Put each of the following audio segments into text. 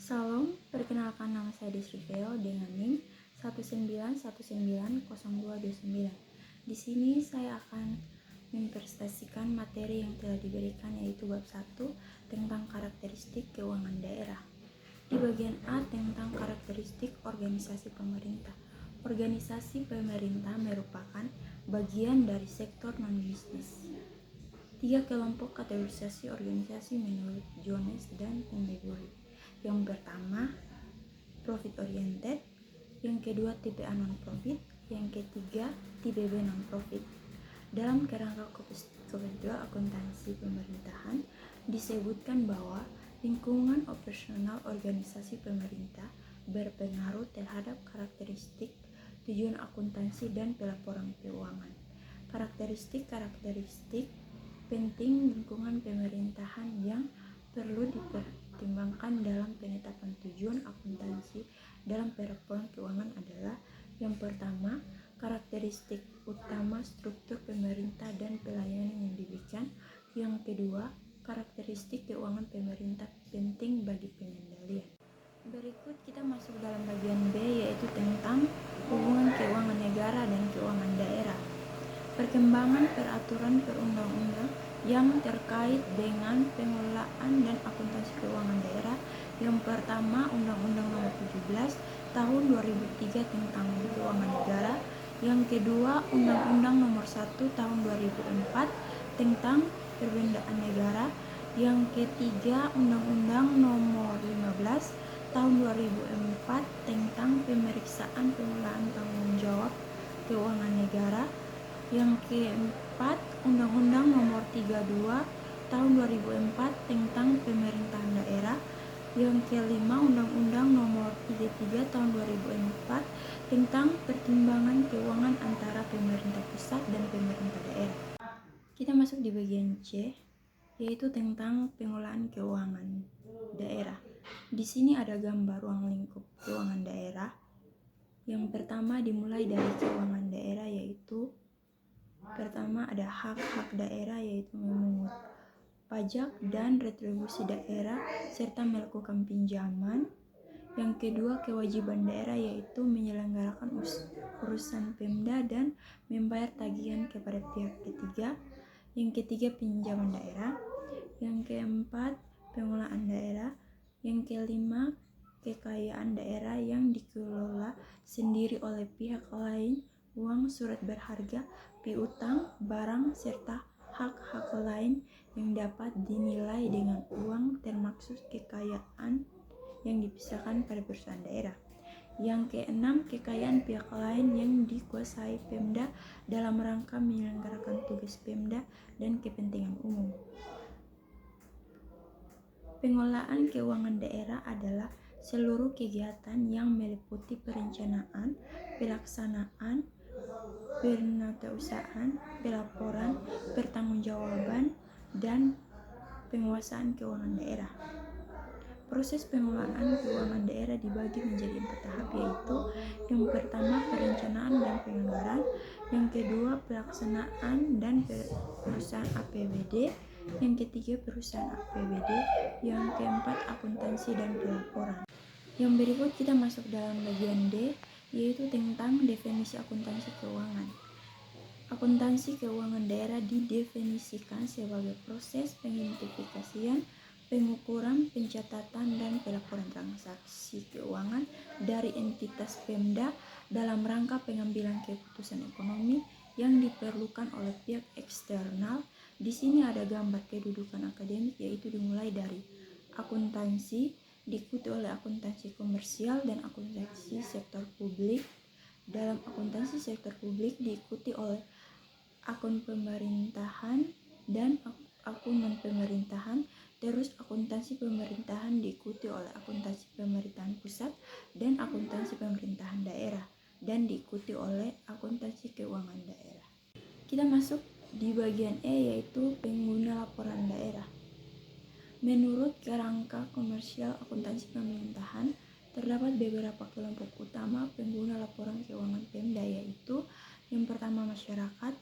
Salam, perkenalkan nama saya Desri Veo dengan NIM 1919029. Di sini saya akan mempresentasikan materi yang telah diberikan, yaitu bab 1 tentang karakteristik keuangan daerah. Di bagian A tentang karakteristik organisasi pemerintah. Organisasi pemerintah merupakan bagian dari sektor non-bisnis. 3 kelompok kategorisasi organisasi menurut Jones dan Pembegory. Yang pertama, profit oriented. Yang kedua, tipe A non-profit. Yang ketiga, tipe B non-profit. Dalam kerangka kedua akuntansi pemerintahan, disebutkan bahwa lingkungan operasional organisasi pemerintah berpengaruh terhadap karakteristik tujuan akuntansi dan pelaporan keuangan. Karakteristik penting lingkungan pemerintahan yang perlu dipertimbangkan dalam penetapan tujuan akuntansi dalam pelaporan keuangan adalah: yang pertama, karakteristik utama struktur pemerintah dan pelayanan yang diberikan. Yang kedua, karakteristik keuangan pemerintah penting bagi pengendalian. Berikut kita masuk dalam bagian B, yaitu tentang hubungan keuangan negara dan keuangan daerah. Perkembangan peraturan perundang-undang yang terkait dengan pengelolaan dan akuntansi keuangan daerah. Yang pertama, Undang-Undang Nomor 17 Tahun 2003 tentang keuangan negara. Yang kedua, Undang-Undang Nomor 1 Tahun 2004 tentang perbendaan negara. Yang ketiga, Undang-Undang Nomor 15 Tahun 2004 tentang pemeriksaan pengelolaan tanggung jawab keuangan negara. Yang keempat, Undang-Undang Nomor 32 Tahun 2004 tentang pemerintahan daerah. Yang kelima, Undang-Undang Nomor 33 Tahun 2004 tentang pertimbangan keuangan antara pemerintah pusat dan pemerintah daerah. Kita masuk di bagian C, yaitu tentang pengelolaan keuangan daerah. Di sini ada gambar ruang lingkup keuangan daerah. Yang pertama dimulai dari keuangan daerah, yaitu pertama ada hak-hak daerah, yaitu memungut pajak dan retribusi daerah serta melakukan pinjaman. Yang kedua, kewajiban daerah, yaitu menyelenggarakan urusan Pemda dan membayar tagihan kepada pihak ketiga. Yang ketiga, pinjaman daerah. Yang keempat, pengelolaan daerah. Yang kelima, kekayaan daerah yang dikelola sendiri oleh pihak lain, uang, surat berharga, piutang, barang, serta hak-hak lain yang dapat dinilai dengan uang, termasuk kekayaan yang dipisahkan pada perusahaan daerah. Yang keenam, kekayaan pihak lain yang dikuasai Pemda dalam rangka menyelenggarakan tugas Pemda dan kepentingan umum. Pengelolaan keuangan daerah adalah seluruh kegiatan yang meliputi perencanaan, pelaksanaan, penatausahaan, pelaporan, pertanggungjawaban, dan penguasaan keuangan daerah. Proses pengelolaan keuangan daerah dibagi menjadi 4 tahap, yaitu yang pertama, perencanaan dan penganggaran. Yang kedua, pelaksanaan dan perusahaan APBD. Yang ketiga, perusahaan APBD. Yang keempat, akuntansi dan pelaporan. Yang berikut kita masuk dalam bagian D, yaitu tentang definisi akuntansi keuangan. Akuntansi keuangan daerah didefinisikan sebagai proses pengidentifikasian, pengukuran, pencatatan, dan pelaporan transaksi keuangan dari entitas Pemda dalam rangka pengambilan keputusan ekonomi yang diperlukan oleh pihak eksternal. Di sini ada gambar kedudukan akademik, yaitu dimulai dari akuntansi, diikuti oleh akuntansi komersial dan akuntansi sektor publik. Dalam akuntansi sektor publik diikuti oleh akun pemerintahan dan akun non-pemerintahan. Terus akuntansi pemerintahan diikuti oleh akuntansi pemerintahan pusat dan akuntansi pemerintahan daerah, dan diikuti oleh akuntansi keuangan daerah. Kita masuk di bagian E, yaitu pengguna laporan daerah. Menurut kerangka komersial akuntansi pemerintahan, terdapat beberapa kelompok utama pengguna laporan keuangan Pemda, yaitu yang pertama, masyarakat.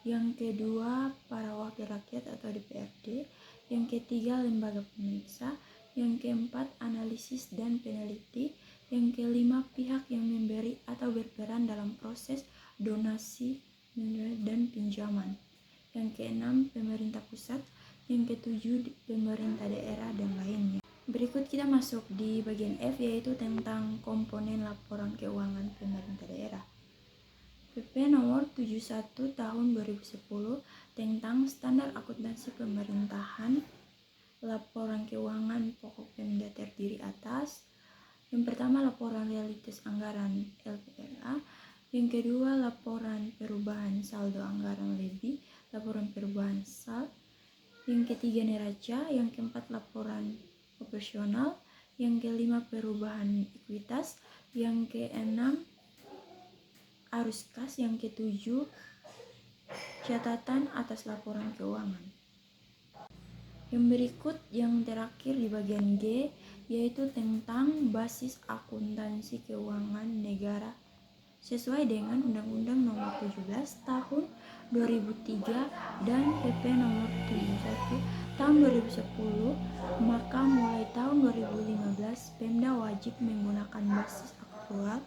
Yang kedua, para wakil rakyat atau DPRD. Yang ketiga, lembaga pemeriksa. Yang keempat, analisis dan peneliti. Yang kelima, pihak yang memberi atau berperan dalam proses donasi dan pinjaman. Yang keenam, pemerintah pusat. Yang ketujuh, pemerintah daerah dan lainnya. Berikut kita masuk di bagian F, yaitu tentang komponen laporan keuangan pemerintah daerah. PP nomor 71 tahun 2010 tentang standar akuntansi pemerintahan. Laporan keuangan pokok Pemda terdiri atas: yang pertama, laporan realitas anggaran (LPRA). Yang kedua, laporan perubahan saldo anggaran lebih, laporan perubahan SAL. Yang ketiga, neraca. Yang keempat, laporan operasional. Yang kelima, perubahan ekuitas. Yang keenam, arus kas. Yang ketujuh, catatan atas laporan keuangan. Yang berikut yang terakhir di bagian G, yaitu tentang basis akuntansi keuangan negara sesuai dengan Undang-Undang Nomor 17 Tahun 2003 dan PP Nomor 71 Tahun 2010. Maka mulai tahun 2015 Pemda wajib menggunakan basis akrual.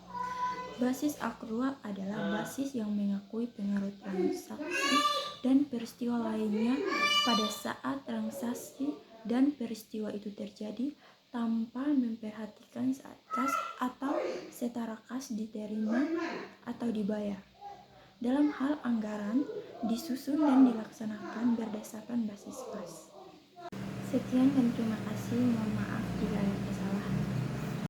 Basis akrual adalah basis yang mengakui pengaruh transaksi dan peristiwa lainnya pada saat transaksi dan peristiwa itu terjadi tanpa memperhatikan saat kas atau setara kas diterima atau dibayar. Dalam hal anggaran, disusun dan dilaksanakan berdasarkan basis kas. Sekian dan terima kasih. Mohon maaf jika